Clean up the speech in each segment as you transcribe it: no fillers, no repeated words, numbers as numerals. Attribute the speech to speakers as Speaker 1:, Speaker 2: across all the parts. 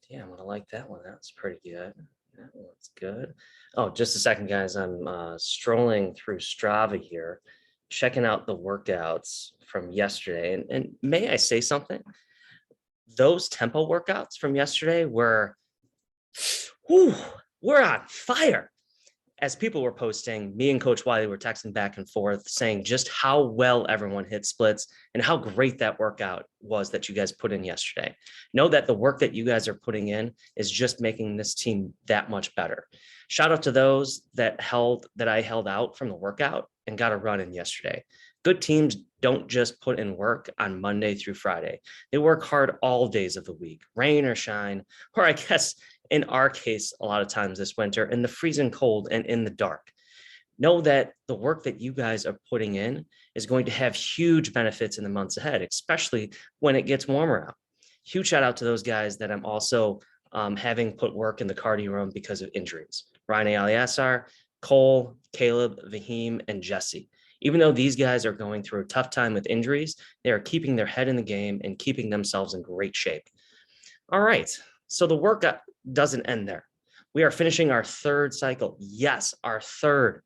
Speaker 1: Yeah, I'm gonna like that one. That's pretty good. That one's good. Oh, just a second, guys. I'm strolling through Strava here, checking out the workouts from yesterday. And may I say something? Those tempo workouts from yesterday were, whew, we're on fire. As people were posting, me and Coach Wiley were texting back and forth saying just how well everyone hit splits and how great that workout was that you guys put in yesterday. Know that the work that you guys are putting in is just making this team that much better. Shout out to those that I held out from the workout and got a run in yesterday. Good teams don't just put in work on Monday through Friday. They work hard all days of the week, rain or shine, or I guess in our case, a lot of times this winter in the freezing cold and in the dark. Know that the work that you guys are putting in is going to have huge benefits in the months ahead, especially when it gets warmer out. Huge shout out to those guys that I'm also having put work in the cardio room because of injuries. Ryan Aliasar, Cole, Caleb, Vahim, and Jesse. Even though these guys are going through a tough time with injuries, they are keeping their head in the game and keeping themselves in great shape. All right, so the work doesn't end there. We are finishing our third cycle. Yes, our third,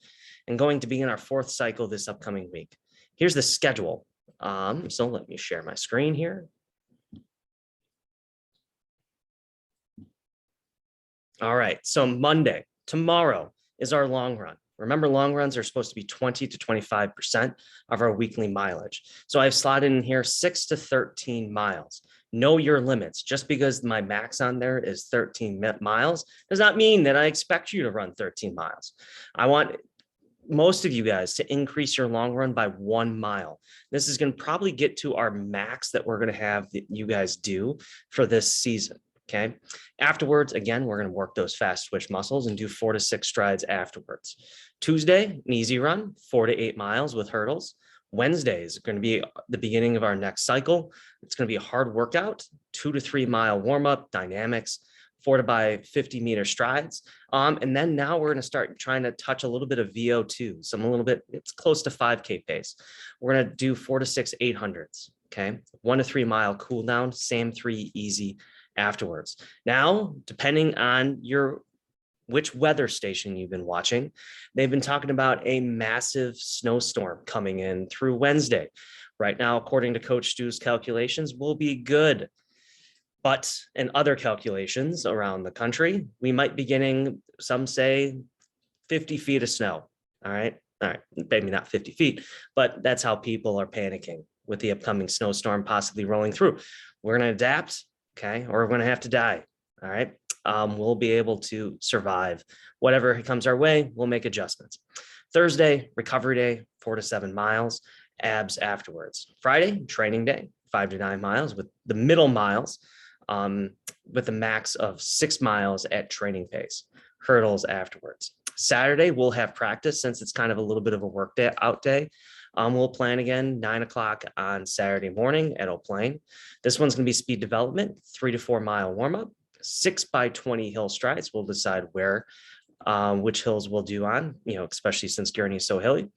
Speaker 1: and going to begin our fourth cycle this upcoming week. Here's the schedule. So let me share my screen here. All right, so Monday, tomorrow is our long run. Remember, long runs are supposed to be 20 to 25% of our weekly mileage. So I've slotted in here 6 to 13 miles. Know your limits. Just because my max on there is 13 miles does not mean that I expect you to run 13 miles. I want most of you guys to increase your long run by 1 mile. This is going to probably get to our max that we're going to have that you guys do for this season. Okay. Afterwards, again, we're going to work those fast twitch muscles and do 4 to 6 strides afterwards. Tuesday, an easy run, 4 to 8 miles with hurdles. Wednesday is going to be the beginning of our next cycle. It's going to be a hard workout, 2 to 3 mile warm up, dynamics, 4 to 50 meter strides. And then now we're going to start trying to touch a little bit of VO2. So I'm a little bit, it's close to 5K pace. We're going to do 4 to 6 800s. Okay. 1 to 3 mile cool down, same 3 easy afterwards. Now, depending on which weather station you've been watching, they've been talking about a massive snowstorm coming in through Wednesday. Right now, according to Coach Stu's calculations, we'll be good. But in other calculations around the country, we might be getting, some say, 50 feet of snow. All right, maybe not 50 feet, but that's how people are panicking with the upcoming snowstorm possibly rolling through. We're going to adapt. Okay, or we're going to have to die. All right, we'll be able to survive whatever comes our way. We'll make adjustments. Thursday, recovery day, 4 to 7 miles, abs afterwards. Friday, training day, 5 to 9 miles with the middle miles, with a max of 6 miles at training pace. Hurdles afterwards. Saturday, we'll have practice since it's kind of a little bit of a work day out day. We'll plan again 9 o'clock on Saturday morning at Oak Plain. This one's going to be speed development, 3 to 4 mile warm up, 6 by 20 hill strides. We'll decide which hills we'll do on, especially since Gurney is so hilly.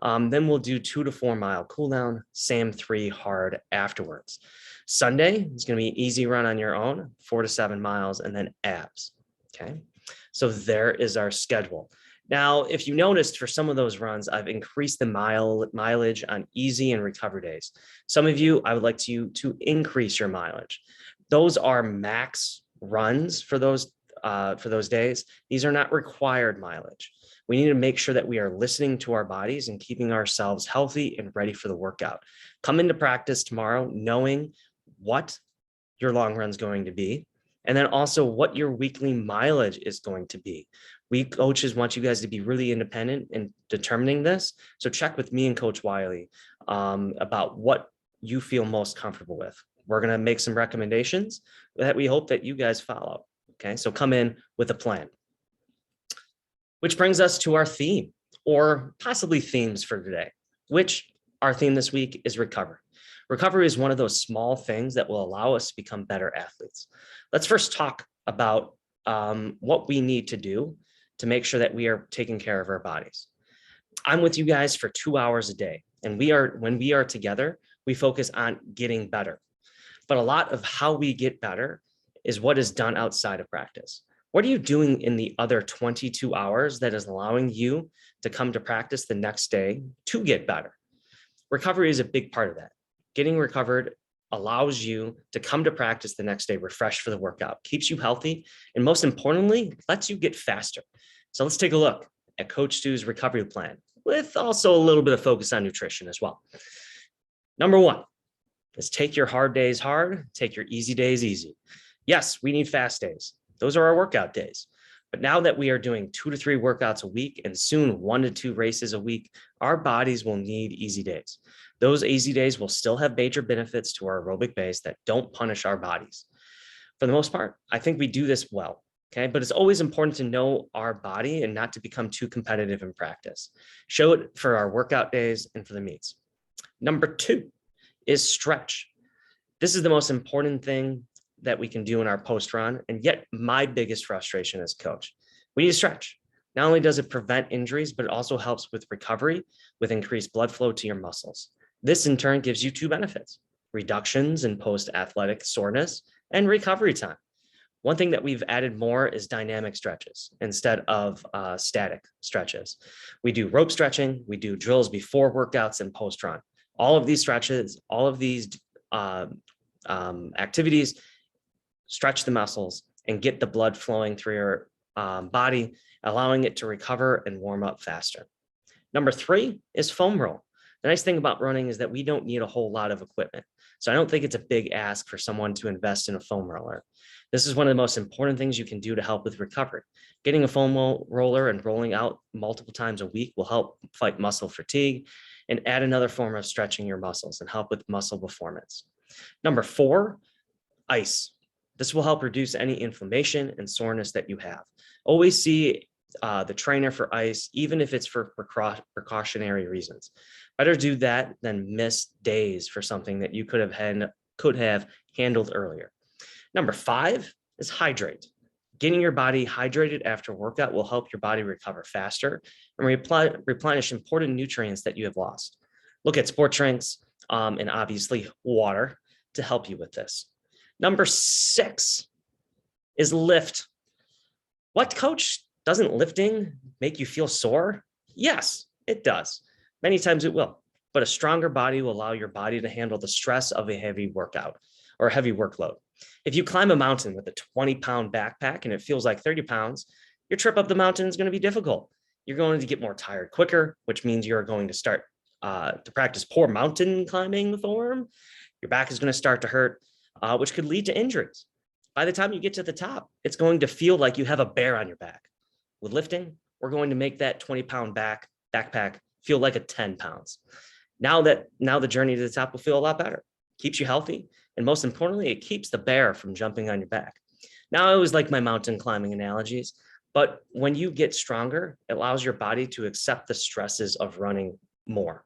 Speaker 1: Then we'll do 2 to 4 mile cool down, same 3 hard afterwards. Sunday is going to be easy run on your own, 4 to 7 miles, and then abs. Okay. So there is our schedule. Now, if you noticed for some of those runs, I've increased the mileage on easy and recovery days. Some of you, I would like you to increase your mileage. Those are max runs for those days. These are not required mileage. We need to make sure that we are listening to our bodies and keeping ourselves healthy and ready for the workout. Come into practice tomorrow knowing what your long run is going to be, and then also what your weekly mileage is going to be. We coaches want you guys to be really independent in determining this. So check with me and Coach Wiley about what you feel most comfortable with. We're going to make some recommendations that we hope that you guys follow. Okay, so come in with a plan. Which brings us to our theme, or possibly themes for today, which our theme this week is recovery. Recovery is one of those small things that will allow us to become better athletes. Let's first talk about what we need to do to make sure that we are taking care of our bodies. I'm with you guys for 2 hours a day, and when we are together, we focus on getting better. But a lot of how we get better is what is done outside of practice. What are you doing in the other 22 hours that is allowing you to come to practice the next day to get better? Recovery is a big part of that. Getting recovered allows you to come to practice the next day refreshed for the workout, keeps you healthy, and most importantly, lets you get faster. So let's take a look at Coach Stu's recovery plan with also a little bit of focus on nutrition as well. Number one is take your hard days hard, take your easy days easy. Yes, we need fast days. Those are our workout days. But now that we are doing 2 to 3 workouts a week and soon 1 to 2 races a week, our bodies will need easy days. Those easy days will still have major benefits to our aerobic base that don't punish our bodies. For the most part, I think we do this well. Okay, but it's always important to know our body and not to become too competitive in practice. Show it for our workout days and for the meets. Number 2 is stretch. This is the most important thing that we can do in our post run, and yet my biggest frustration as coach. We need to stretch. Not only does it prevent injuries, but it also helps with recovery with increased blood flow to your muscles. This in turn gives you 2 benefits: reductions in post-athletic soreness and recovery time. One thing that we've added more is dynamic stretches instead of static stretches. We do rope stretching, we do drills before workouts and post run. All of these stretches, all of these activities stretch the muscles and get the blood flowing through your body, allowing it to recover and warm up faster. Number 3 is foam roll. The nice thing about running is that we don't need a whole lot of equipment. So I don't think it's a big ask for someone to invest in a foam roller. This is one of the most important things you can do to help with recovery. Getting a foam roller and rolling out multiple times a week will help fight muscle fatigue and add another form of stretching your muscles and help with muscle performance. Number 4, ice. This will help reduce any inflammation and soreness that you have. Always see the trainer for ice, even if it's for precautionary reasons. Better do that than miss days for something that you could have handled earlier. Number 5 is hydrate. Getting your body hydrated after workout will help your body recover faster and replenish important nutrients that you have lost. Look at sports drinks and obviously water to help you with this. Number 6 is lift. What, coach? Doesn't lifting make you feel sore? Yes, it does. Many times it will, but a stronger body will allow your body to handle the stress of a heavy workout or a heavy workload. If you climb a mountain with a 20-pound backpack and it feels like 30 pounds, your trip up the mountain is going to be difficult. You're going to get more tired quicker, which means you're going to start to practice poor mountain climbing form. Your back is going to start to hurt, which could lead to injuries. By the time you get to the top, it's going to feel like you have a bear on your back. With lifting, we're going to make that 20-pound backpack feel like a 10 pounds. Now the journey to the top will feel a lot better. Keeps you healthy, and most importantly, it keeps the bear from jumping on your back. Now, I always like my mountain climbing analogies, but when you get stronger, it allows your body to accept the stresses of running more.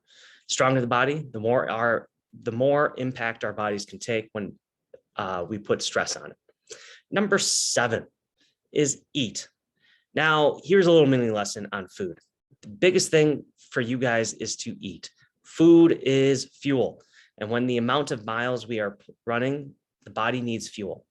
Speaker 1: Stronger the body, the more impact our bodies can take when we put stress on it. Number 7 is eat. Now, here's a little mini lesson on food. The biggest thing for you guys is to eat. Food is fuel. And when the amount of miles we are running, the body needs fuel.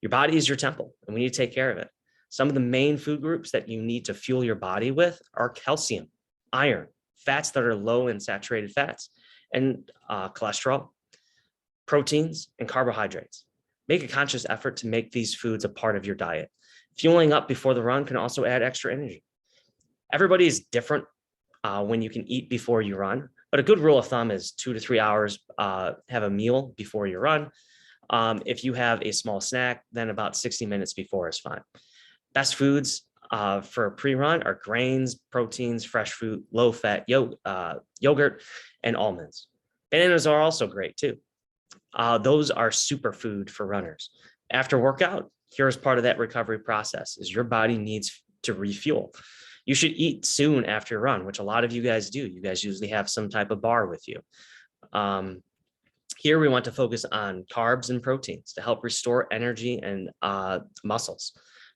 Speaker 1: Your body is your temple, and we need to take care of it. Some of the main food groups that you need to fuel your body with are calcium, iron, fats that are low in saturated fats, and cholesterol, proteins, and carbohydrates. Make a conscious effort to make these foods a part of your diet. Fueling up before the run can also add extra energy. Everybody is different when you can eat before you run, but a good rule of thumb is 2 to 3 hours, have a meal before you run. If you have a small snack, then about 60 minutes before is fine. Best foods for pre-run are grains, proteins, fresh fruit, low-fat yogurt, and almonds. Bananas are also great too. Those are superfood for runners. After workout, here's part of that recovery process is your body needs to refuel. You should eat soon after your run, which a lot of you guys do. You guys usually have some type of bar with you. Here we want to focus on carbs and proteins to help restore energy and muscles.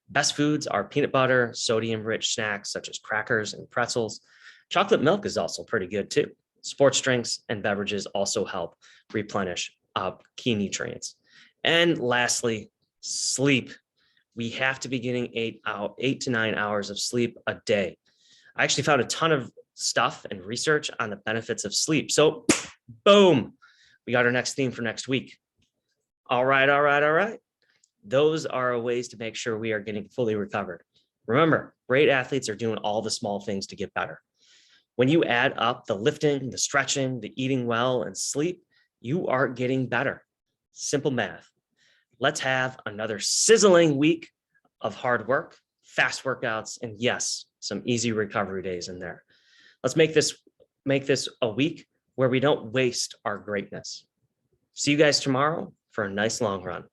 Speaker 1: Best foods are peanut butter, sodium-rich snacks such as crackers and pretzels. Chocolate milk is also pretty good too. Sports drinks and beverages also help replenish key nutrients. And lastly, Sleep. We have to be getting 8 to 9 hours of sleep a day. I actually found a ton of stuff and research on the benefits of sleep. So boom, we got our next theme for next week. All right, all right, all right. Those are ways to make sure we are getting fully recovered. Remember, great athletes are doing all the small things to get better. When you add up the lifting, the stretching, the eating well, and sleep, you are getting better. Simple math. Let's have another sizzling week of hard work, fast workouts, and yes, some easy recovery days in there. Let's make this a week where we don't waste our greatness. See you guys tomorrow for a nice long run.